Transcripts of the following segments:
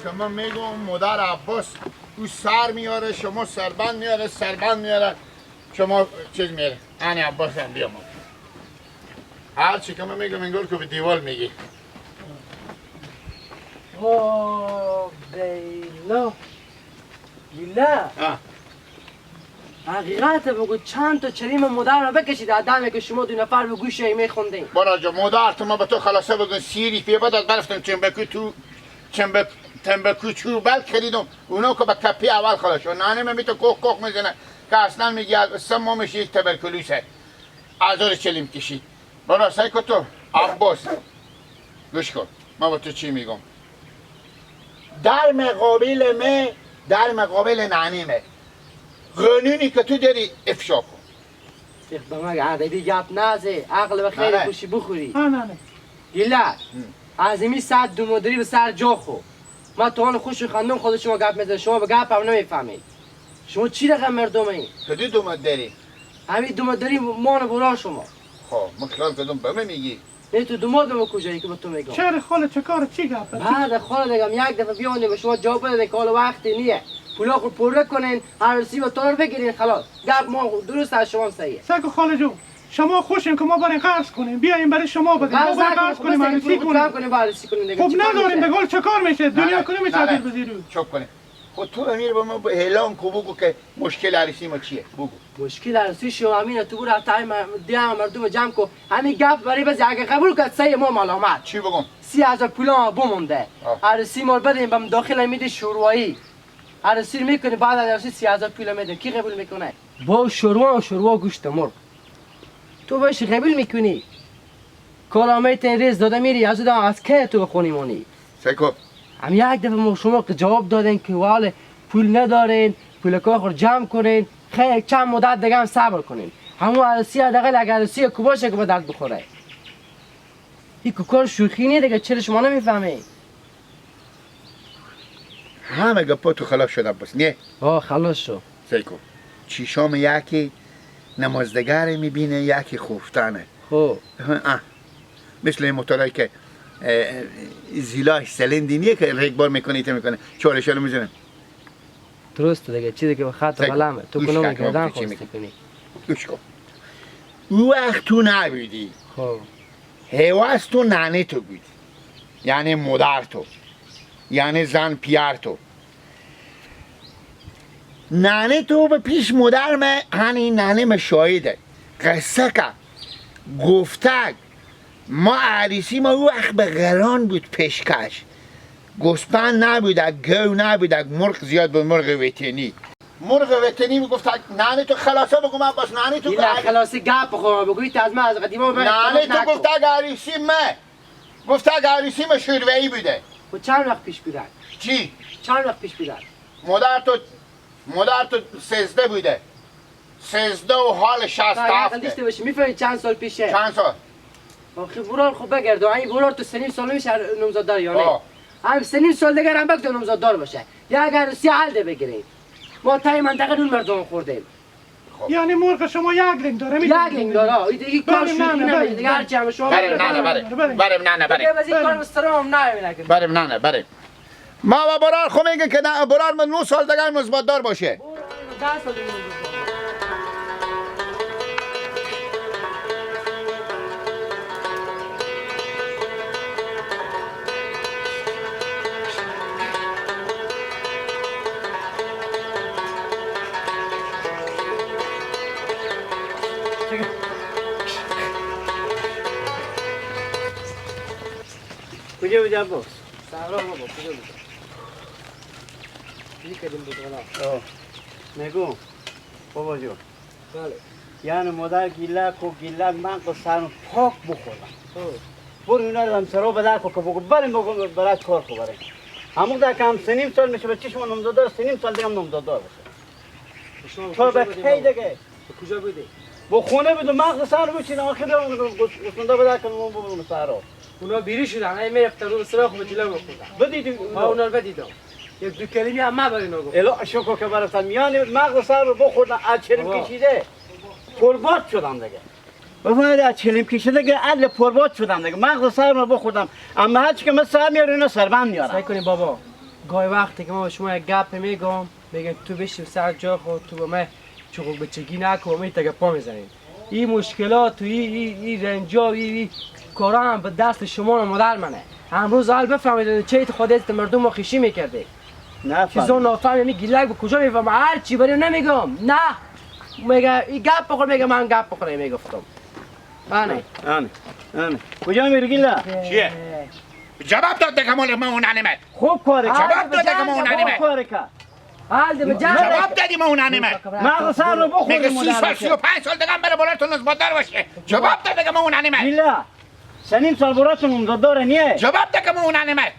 که من میگم مادر عباس او سر میاره شما سربند میاره سربند میاره شما چیز میاره آنی عباس هم بیام هر چی که من میگم انگار که به دیوال میگی بیلا بیلا حقیقت بگو چند تا چریم مادر رو بکشید آدمی که شما دو نفر به گوش ایمه خوندین برا جا مادر تو ما به تو خلاصه بگن سیری پی بعد برفتم چنبکو تو تنبکو چوبل خریدم اونا که به کپی اول خلاص شد نانه من میتو کوخ کوخ میزنه که اصلا میگی سه ماه میشه یک تبرکلوسه ازار چلیم کشید برا سعی که تو عباس گوش کن ما با تو چی میگم در مقابل نانیمه قانونی که تو داری افشا کن به من عربی گپ نزه عقل و خیر گوشی بخوری نه گیلا از این ساعت دو مدری به سر جا خو ما تو آن خوش خندم خود شما گپ میزنه شما به گپ هم نمیفهمید شما چی رقم مردمه کدی دو مدری همین دو مدری مان برا شما خب من خیال کردم به من میگی نه تو دو مادم کجایی که به تو میگم چرا خاله چه کار چی گپ بعد خاله دیگم یک دفعه بیانیم به شما جواب بده که حالا وقتی نیه پولا خود پره کنین عروسی و تو رو بگیرین خلاص گپ ما درست از شما صحیحه سگو خاله جو شما خوشین که ما برای قرض کنیم بیایم برای شما بدیم ما برای قرض کنیم عروسی کنیم خب نداریم به گل چه کار میشه دنیا کنیم میشه عدل بزیرو چوب کنه خود تو امیر به ما اعلام کو بگو که مشکل عروسی ما چیه بگو مشکل عروسی شما امینه تو برو تای مردم جمع کو همین گپ برای بز اگه قبول کرد سه ما ملامت چی بگم 30,000 پولا بمونده عروسی ما بدیم بم داخل میده شوروایی عروسی میکنه بعد از عروسی 30,000 پولا میده کی قبول میکنه با شوروا گوشت مرغ تو باش قبول میکنی کلامت ریز داده میری از که تو بخونیمونی سکو هم یک دفعه ما شما که جواب دادین که واله پول ندارین پول کار جمع کنین خیلی چند مدت دیگه هم صبر کنین همون عروسی حداقل اگر عروسی کو باشه که به درد بخوره این کار شوخی نیه دیگه چرا شما نمیفهمین همه گپا تو خلاص شده بس نه خلاص شو سکو چیشام یکی نمازدگر میبینه یکی خوفتانه خب مثل این موتورایی که زیلاش سلندی نیه که یک بار میکنه چالشانو میزنه درسته دیگه چیزی که به خط قلمه تو کنو میگردن خواستی کنی گوش کن او وقت تو نبودی خب هواز تو ننه تو بودی یعنی مادر تو یعنی زن پیار تو ننه تو به پیش مادر من هنی ننه من شاهده قصه که گفتگ ما عریسی ما او وقت به غران بود پیشکش گسپند نبودک گو نبودک مرغ زیاد بود مرغ وطنی مرغ وطنی میگفتک ننه تو خلاصه بگو من باش ننه تو خلاصه گپ بخور بگویی از من از قدیما ننه تو گفتک عریسی من گفتک عریسی من شوروایی بوده و چند وقت پیش بیرد چی؟ چند وقت پیش بیرد مادر تو 13 بوده 13 و حال 67 میفهمی چند سال پیشه چند سال آخه برار خوب بگرد این برار تو سنین سال میشه نمزاد دار یا نه هم سنین سال دیگر هم بگذار نمزاد دار باشه یا اگر سی حل بگیرید ما تای منطقه اون مردم خوردیم یعنی مرغ شما یک رنگ داره یک رنگ داره این کار شوخی نمیده دیگه هرچی هم شما بریم نانه ما و برار خو میگه که برار من 9 سال دیگر مثبت دار باشه 10 سال دیگه کجا بود عباس؟ صحرا بابا کجا بود؟ چی کردیم بود حالا؟ نگو بابا جو بله یعنی مادر گیلک و من که سرم پاک بخورم برو اینا رو هم سرا بدر که بگو بریم بگو برای کار خو بریم همون در که هم 3.5 سال میشه به چی شما نمزادار 3.5 سال دیگه هم نمزادار باشه تو به کی دیگه؟ کجا بودی؟ با خونه بود و مغز سر بچین آخر گسنده بدر که نمون ببرم سرا اونا بیری شدن ای میرفتن رو سراخ به جلو بخوردن بدیدی اونا رو بدیدم یک دو کلمه هم ما برای نگو الا شکو که برفتن میان مغز سر رو بخوردن از چلم کشیده پرباد شدم دیگه بفهمید از چلم کشیده دیگه عدل پرباد شدم دیگه مغز سر رو بخوردم اما هرچی که من سر میاره اینا سربند میارم سعی کنیم بابا گاهی وقتی که ما به شما یک گپ میگم میگن تو بشیم سر جا خود تو به من چوق بچگی نکن می تا گپا میزنین این مشکلات و این رنجا و این کارا هم به دست شما و مادر منه امروز حال بفهمید چه خودت مردم رو خیشی میکرده چیزا نافهم می گیلک به کجا میفهم هر چی بریم نمیگم نه میگه این گپ بخور میگه من گپ بخورم میگفتم آنه کجا میری گیلا؟ چیه؟ جواب داد دیگه مال ما اون نمیاد. خوب کاره جواب داد دیگه ما اون خوب نمیاد. کاره که حال به جان جواب دادی ما اون نمیاد. مغز سر رو بخوری میگه 30 سال مادر 35 سال دیگه بره بالاتون از مادر باشه. جواب داد دیگه ما اون نمیاد. گیلا سنیم سال براتون داره نیه جواب داد ما اون نمیاد.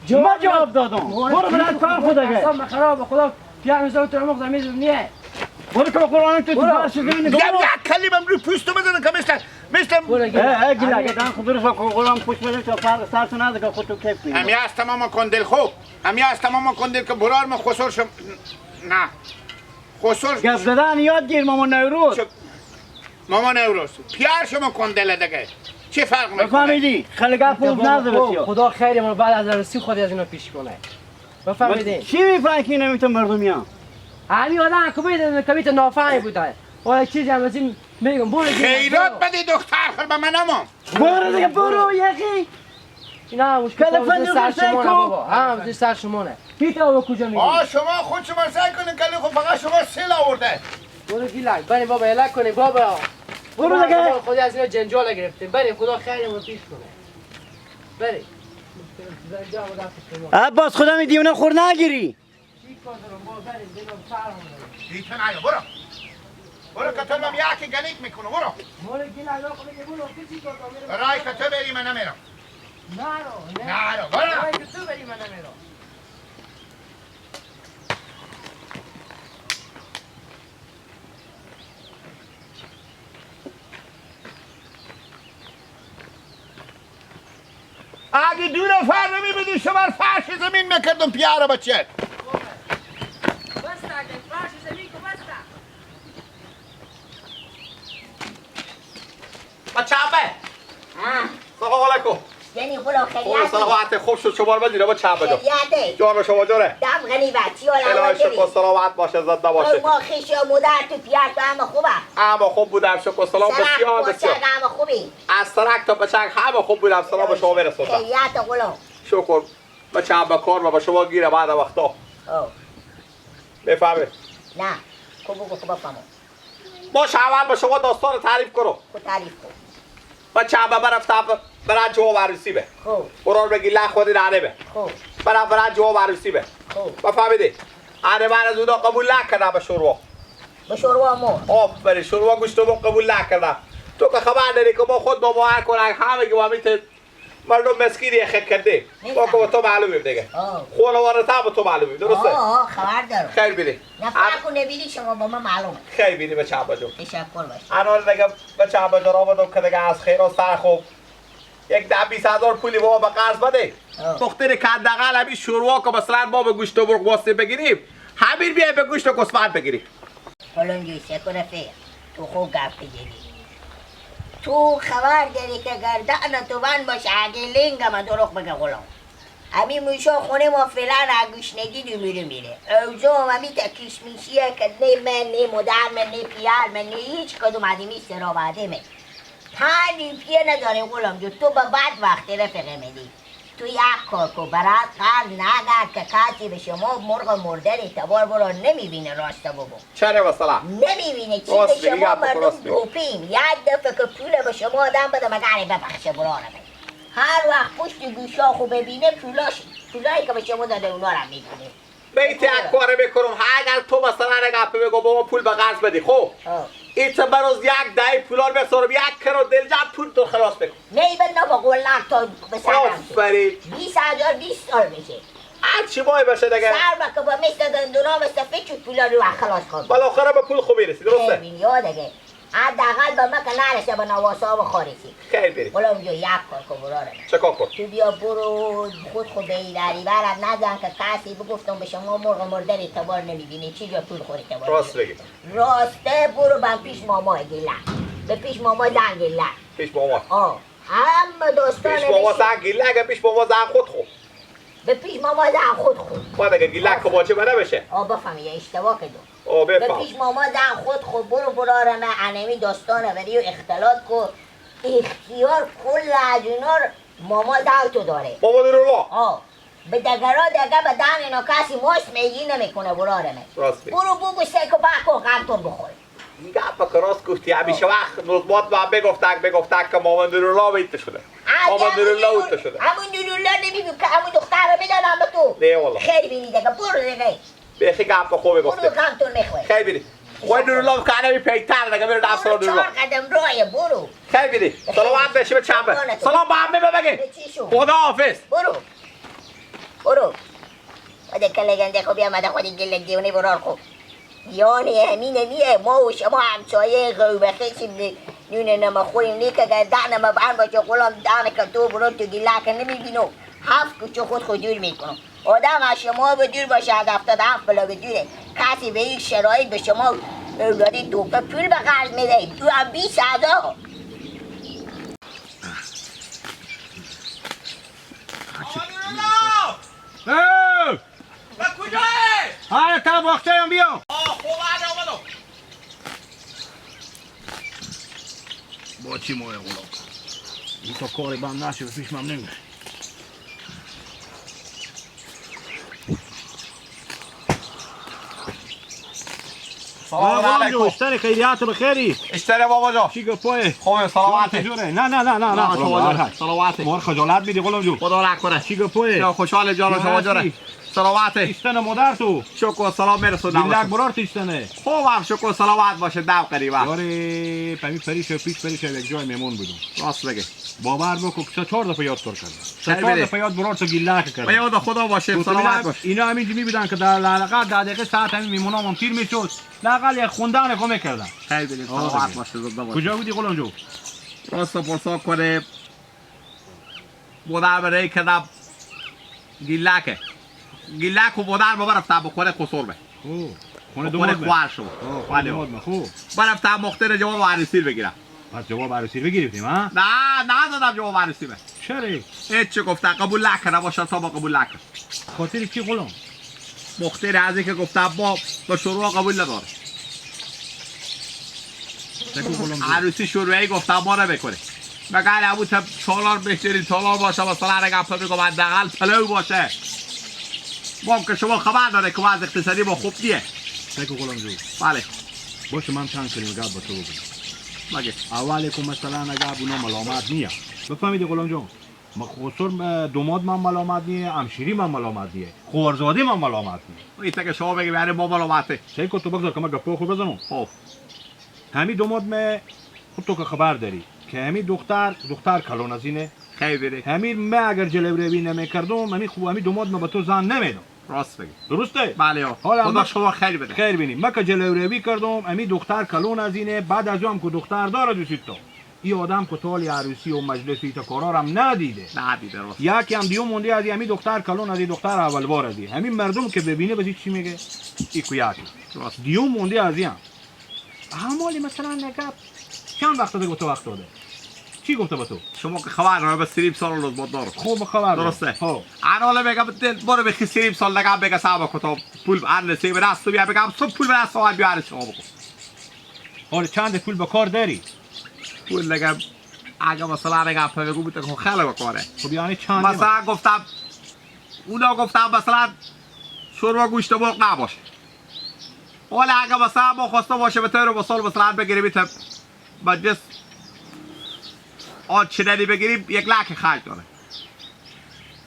ما جواب دادم برو برات کار خود اگه اصلا خراب خدا پیام میذارم تو مغز میز نیه برو که قرآن تو بارش زمین یک کلمه رو پوستو بزنه که مثل گیلا اگه دان خودش با قرآن پوش بده تو فرق سرتون نده که خودتو کیف کنی همی از تمام کندل خوب همی از تمام کندل که برار من خسور شم نه خسور گپ زدن یاد گیر مامان نوروز ماما نوروز پیار شما کندل دیگه چه فرق میکنه بفهمیدی خیلی گپ پوز نده بسیار خدا خیر ما بعد از رسی خودی از اینا پیش کنه بفهمیدی چی میفهمی که نمیتون مردمیان همین آدم که بیده کمیت نافهمی بوده ولی چیزی هم از این میگم برو خیرات بدی دختر خل به من امام برو دیگه برو یکی اینا مشکل سر شما نه بابا هم سر شما نه پیتا با کجا میگی شما خود شما سعی کنین کلی خب فقط شما سیل آورده برو گیلک بریم بابا الک کنیم بابا برو دیگه خودی از اینا جنجال گرفتیم بریم خدا خیرمون پیش کنه بریم عباس خدا می دیونه خور نگیری دیتن آیا برو کتر بم یکی گلیت میکنه برو رای کتر بری من نمیرم نرو برو اگه دو نفر نمیبودی شما فرش زمین میکردم پیاره بچه بچه عبه سلام علیکم یعنی برو خیلیت سلامت خوب شد شما رو بدید با چه عبه خیلیت جان شما جاره دم غنیمتی و الهی شکر سلامت باشه زنده باشه ما خیشی و مادر تو پیار تو همه خوبه اما خوب بودم شکر سلام بسیار بسیار همه خوبی از سرک تا بچک همه خوب بودم سلام به شما برسوندم خیلیت غلام شکر بچه عبه کار و به شما گیره بعد وقتا بفهمید نه خوب بگو خوب بفهمم باش اول به شما داستان تعریف کرو خود تعریف کن بچه عبه برفته برای جواب عروسی به خوب قرار بگی لح خودی نانه به خوب برای جواب عروسی به خوب بفهمیدی آره من از اونا قبول نکردم به شروع به شروع ما آفرین شروع گوشت ما قبول نکردم تو که خبر داری که ما خود مباهر کنن همه که وامیت مردم مسکینی خک کرده با که تو معلومیم دیگه خانواده تا به تو معلومیم درسته خبر دارم خیر بیدی نفرق و نبیدی شما با من معلومه خیر بیدی بچه عبا جو تشکر باش الان دیگه بچه عبا جو را بدم که دیگه از خیر و سر خوب یک 10-20 پولی با به قرض بده دختر که حداقل همین شروع که مثلا ما به گوشت و مرغ واسه بگیریم همین بیای به گوشت و کسفند بگیریم فلان شکر رفیق تو خوب گفت بگیری تو خبر داری که گردن تو بند باشه اگه لنگم دروغ بگه غلام همین موشا خونه ما فعلا اگوشنگی دو میره اوزام همین تکیش میشیه که نه من نه مادر من نه پیار من نه هیچ کدوم عدیمی سراباده من تانی پیه نداره غلام جو تو به بعد وقتی رفقه میدی تو یک کار کو برات قرض نگرد که کسی به شما مرغ مرده اعتبار برو نمیبینه راسته بگو چرا مثلا نمیبینه چی به شما مردم دوپیم یک دفعه که پول به شما آدم بده مگره ببخشه برانه هر وقت پشت گوشا خو ببینه پولایی که به شما داده اونا رو میبینه بیتی یک کاره بکنم اگر تو مثلا نگه بگو با ما پول به قرض بدی خب ایت بروز یک دهی پولار بسارم یک کرو دل جد پول تو خلاص بکن نیبت نبا قولن تا بسرم آفرین 20,000 20 سال میشه هر چی مای باشه دیگه سر بکه با مثل دندونا مثل فکر پولار رو خلاص کن بالاخره به پول خوبی رسی درسته؟ خیلی یا دیگه حداقل به ما که نرسه به نواسا و خارسی خیلی بریم غلام جو یک کار که براره چه کار کن؟ تو بیا برو خود بیداری برد نزن که کسی بگفتم به شما مرغ مرده اعتبار نمیبینه چی جا پول خور اعتبار راست بگی راسته برو به پیش ماما گیلن به پیش ماما زن گیلن پیش ماما همه دوستان پیش ماما زن گیلن اگه پیش ماما زن خود خوب به پیش ماما زن خود باید اگه گیلک با چه بره بشه بفهمی اشتباه کردم او به بفهم پیش ماما زن خود برو برارم انمی داستانه بری و اختلاط کن اختیار کل از اینا ماما زن تو داره بابا نورالله به دگرها دگه به دن اینا کسی ماست میگی نمیکنه برارمه راست بگی برو بگو سک و بکن غمتون بخور این گپ که راست گفتی همیشه وقت نوزبات با هم بگفتک که ماما نورالله بیت شده ماما نورالله بیت شده همون نورالله نمیگو که همون دختر رو بدانم به تو نه والله خیلی بینی دگه برو دگه بیخی گپ خوبی برو گفته غمتون بخور خیلی بیدی خواهی نورالله که انمی پیتر دیگه میره دست برو نورالله 4 قدم راه برو خیلی بیدی سلامت بشی به چنبه سلام با همه ببگی چی شو خدا حافظ برو وده کلگنده خوبی آمده خودی گلک دیونه برار خوب یعنی همینه نیه ما و شما همسایه غوبه خیسیم نونه نما خوریم نیکه که دهنما برن باشه غلام دهنه که تو برو تو گلک نمیبینو 7 کوچه خود دور میکنم آدم از شما به دور باشه از 77 بلا به دوره کسی به این شرایط به شما اولادی توپه پول به قرض میده تو هم 20,000 کجایی؟ های تا وقته هم بیام خوب آمدم با چی موه غلام این تا کاری بند نشه به پیش من نمیشه سلام علیکم اشتری خیریات بخیری اشتری بابا جا چی گپوه خوبه سلامتی جوره نه سلامتی مار خجالت میدی غلام جو خدا نکنه چی گپوه خوشحال جان شما جاره سلامتی اشتن مادر تو شکر و سلام میرسونم دیلک برار تیشتنه خوبم شکر و سلامت باشه دم قریبا یاره پمی پریش پیش یک جای میمون بودم راست بگه باور بکو که 4 دفعه یاد کردم خیلی 4 بده. دفعه یاد برار تو گیلک کردم به یاد خدا باشه سلامت باش اینا همینجا میبودن که در لقا 10 دقیقه ساعت همین میمونام تیر میشد لاقل یک خوندن کو میکردم خیلی بده سلامت باشه زنده باش کجا بودی غلام جو راست پرسا کنه بودر برای کدام گیلک و بودر برفتم بخوره قصور به خونه بخوره دوماد خوار شو ولی خوب برفتم مختار جواب عروسی بگیرم پس جواب عروسی بگیریم ها نه دادم جواب عروسی به چرا هیچ چه گفتن قبول نکنه باشه تا با قبول نکن خاطر چی غلام مختار از اینکه گفتم با شروع قبول نداره عروسی شروعی گفتم ما رو بکنه مگر ابو تالار بهترین تالار باشه مثلا اگه گپ بگم حداقل پلو باشه ما که شما خبر داره که وضع اقتصادی با خوب نیه سکو غلام جو بله باشه من چند کلمه گپ با تو بگم مگه اولی که مثلا اگه ابونا ملامت نیه بفهمیدی غلام جون خصوصا دوماد من ملامت نیه همشیری من ملامت نیه خوارزادی من ملامت نیه این که شما بگی یعنی ما ملامته سکو تو بگذار که من گپو خوب بزنم خب همین دوماد من خود تو که خبر داری که همین دختر کلون از اینه خیلی بده همین من اگر جلوی نمیکردم همین خوب همین دوماد من به تو زن نمیدم راست بگی درسته بله حالا خدا شما خیلی بده خیر بینیم من که جلوی کردم همین دختر کلون از اینه بعد از اون که دختر داره دوست تو این آدم که تالی عروسی و مجلسی تا کارارم ندیده راست یکی هم دیو مونده از همین دختر کلون از این دختر اول بار از این همین مردم که ببینه بزی چی میگه ایکو یکی راست دیو مونده از این همالی مثلا نگاه چند وقت داده تو وقت داده چی گفته با تو شما که خبر داره به سریب سال روز بود داره خوب خبر درسته خب حالا بگم برو به سریب سال نگم بگم صاحب کتاب پول ارنسی به دست بیا بگم صبح پول به دست آور بیار شما بکن حالا چند پول به کار داری پول نگم اگه مثلا نگم بگو بود که خیلی بکاره خب یعنی چند مثلا گفتم اونا گفتم مثلا شوروا گوشت مرغ نباشه ولی اگه مثلا ما خواسته باشه به طور مثال مثلا بگیریم تا مجلس آن چنانی بگیریم 1 لک خرج داره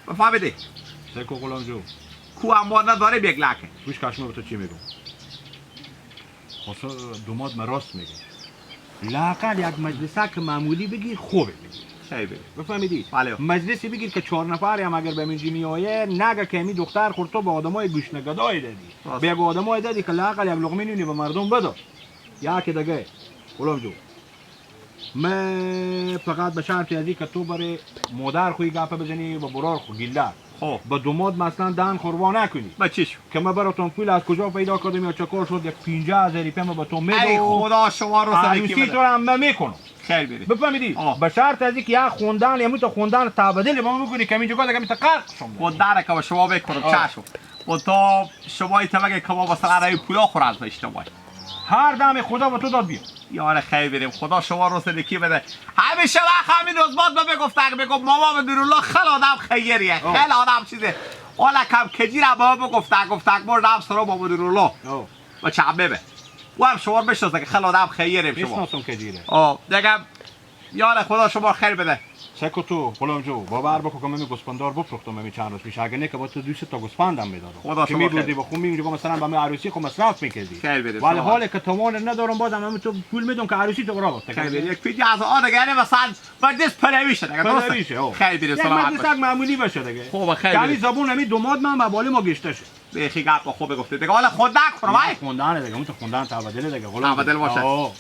بفهمیدی؟ سکو غلام جو کو اما نداریم 1 لکه گوش کشمه به تو چی میگم خاصا دوماد من راست میگه لاقل یک مجلسه که معمولی بگیر خوبه خیلی بفهمیدی؟ بله مجلسی بگیر که 4 نفری هم اگر به منجی میایه نگه که می دختر خورد تو به آدمای گوشنگدای دادی به یک آدمای دادی که لاقل یک لقمه نونی به مردم بده یکی دیگه غلام جو من فقط به شرطی ازی که تو برای مادر خوی گپه بزنی و برار خو گیلدر خب با دوماد مثلا دهن خوروا نکنی با چی شو که من براتون پول از کجا پیدا کردم یا چکار شد یک 50,000 روپیه من به تو میدم ای خدا شما رو عروسی تو رو هم میکنم خیر بریم بفهمیدی آه. به شرط از اینکه یا خوندن یا تو خوندن تبدیل ما میکنی که اینجا دیگه میت قرق شم خود داره که شما بکنم چشم و تو شما ایت بگه که ما مثلا رای پولا خورد به اشتباه هر دم خدا به تو داد بیا یاره خیر بریم خدا شما رو سدکی بده همیشه وقت همین روز بعد به گفت بگم ماما به نورالله خیلی آدم خیریه خیلی آدم چیزه حالا کم کجی را بابا گفت بر نام سرا بابا نورالله و چه ببه و هم شما بشناسه که خیلی آدم خیریم شما میشناسم که جیره دیگه یاره خدا شما خیر بده سکو تو غلام جو باور بکن که من گوسفندار بفروختم من چند روز پیش اگه نه که با تو 200 تا گوسفندم میدادم خدا که شما میبردی با خون میگم مثلا با من عروسی خو مصرف میکردی خیر بده ولی حالا که توان ندارم بازم من تو پول میدم که عروسی تو را خیر بده یک پیجی از آن دیگه مثلا بعدش پلویشه دیگه درسته خیر بده سلامت باش معمولی باشه دیگه خوبه خیر یعنی بده زبون همین دوماد من بالی ما گشته شه بخی گپ خوبه گفته دیگه حالا خود نکنم وای خوندن دیگه اون تو خوندن تبدیل دیگه غلام تبدیل باشه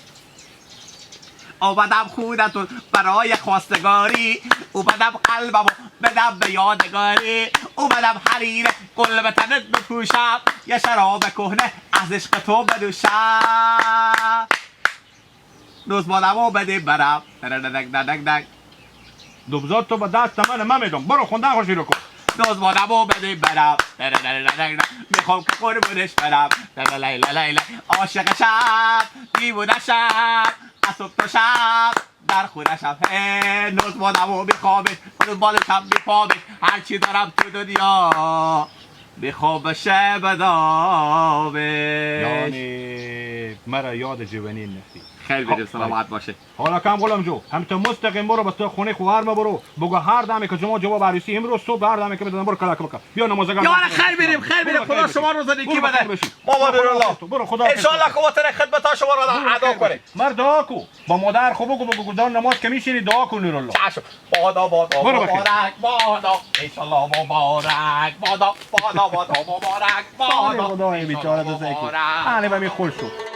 اومدم خونتون برای خواستگاری اومدم قلبمو بدم به یادگاری اومدم حریر گل به تنت بپوشم یه شراب کهنه از عشق تو بدوشم روز بادمو بده برم دک دوبزاد تو به دست من میدم برو خوندن خوشی رو کن روز بادمو بده برم میخوام که قربونش برم لیلا عاشق شب دیوونه شب از صبح تا شب در خونه شب نوز بادمو میخوابش دنبالشم میپامش هرچی دارم تو دنیا میخوابش بدامش یعنی مرا یاد جوانی نفتی خیلی بده سلامت باشه حالا کم غلام جو هم تو مستقیم برو بس تو خونه خوار ما برو بگو هر دمی که شما جواب عروسی امروز صبح هر دمی که بدن برو کلا کلا بیا نمازگاه یاره خیر بریم خدا شما رو زندگی بده بابا نورالله برو خدا ان شاء الله قوت خدمت شما رو ادا کنه مرد دعا کو با مادر خوب بگو دار نماز که میشینی دعا کن نورالله چشم بادا مبارک بادا ان شاء الله مبارک بادا مبارک بادا خدای بیچاره تو زیکو انا به می خوش شد